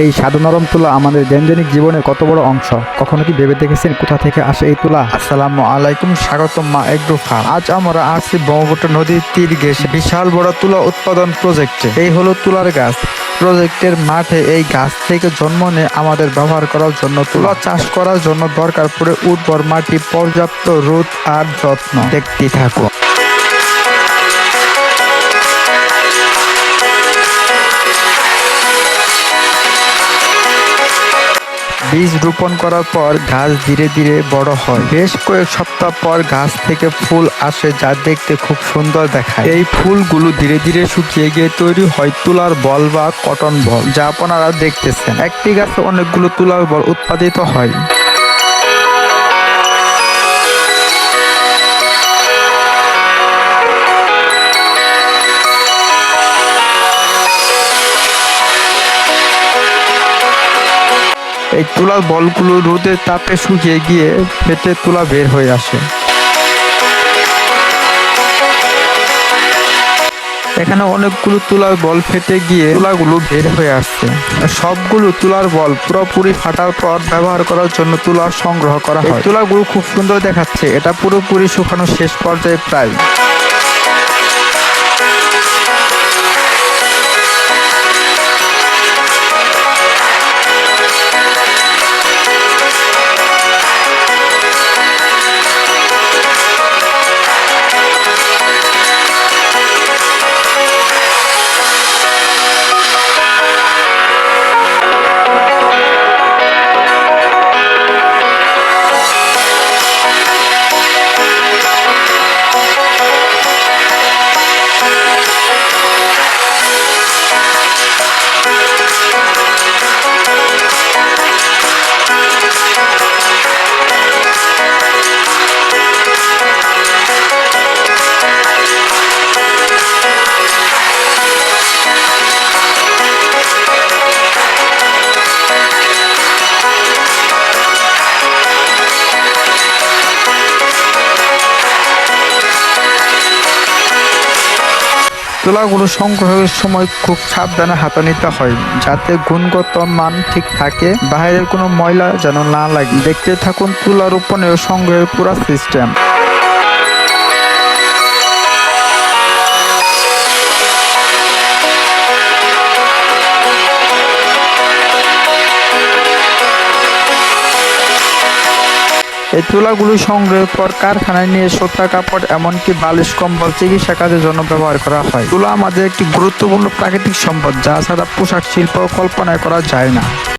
এই সাদা নরম তুলা আমাদের দৈনন্দিন জীবনের কত বড় অংশ। কখনো কি ভেবে দেখেছেন কোথা থেকে আসে এই তুলা? আসসালামু আলাইকুম, স্বাগতম মা এগ্রো ফার্ম। আজ আমরা আসছি ব্রহ্মপুত্র নদীর তীর ঘেঁষে বিশাল বড় তুলা উৎপাদন প্রজেক্টে। এই হলো তুলার গাছ। প্রজেক্টের মাঠে এই গাছ থেকে জন্ম নেয় আমাদের ব্যবহার করার জন্য। তুলা চাষ করার জন্য দরকার পড়ে উর্বর মাটি, পর্যাপ্ত রোদ আর যত্ন। দেখতে থাকুন। বীজ রোপণ করার পর গাছ ধীরে ধীরে বড় হয়। বেশ কয়েক সপ্তাহ পর গাছ থেকে ফুল আসে, যা দেখতে খুব সুন্দর দেখায়। এই ফুলগুলো ধীরে ধীরে শুকিয়ে গিয়ে তৈরি হয় তুলার বল বা কটন বল, যা আপনারা দেখতেছেন। একটি গাছে অনেকগুলো তুলার বল উৎপাদিত হয়। এই তুলার বলগুলো রোদের তাপে শুকিয়ে গিয়ে ফেটে তুলা বের হয়ে আসে। এখানে অনেকগুলো তুলার বল ফেটে গিয়ে তুলাগুলো বের হয়ে আসছে। সবগুলো তুলার বল পুরোপুরি ফাটার পর ব্যবহার করার জন্য তুলা সংগ্রহ করা হয়। তুলাগুলো খুব সুন্দর দেখাচ্ছে। এটা পুরোপুরি শুকানো শেষ পর্যায়ে প্রায়। তুলাগুলো সংগ্রহের সময় খুব সাবধানে হাতে নিতে হয়, যাতে গুণগত মান ঠিক থাকে, বাইরের কোনো ময়লা যেন না লাগে। দেখতে থাকুন তুলা রোপণের ও সংগ্রহের পুরো সিস্টেম। এই তুলাগুলো সংগ্রহের পর কারখানায় নিয়ে সুতা, কাপড়, এমনকি বালিশ, কম্বল, চিকিৎসা কাজের জন্য ব্যবহার করা হয়। তুলা আমাদের একটি গুরুত্বপূর্ণ প্রাকৃতিক সম্পদ, যা ছাড়া পোশাক শিল্প কল্পনা করা যায় না।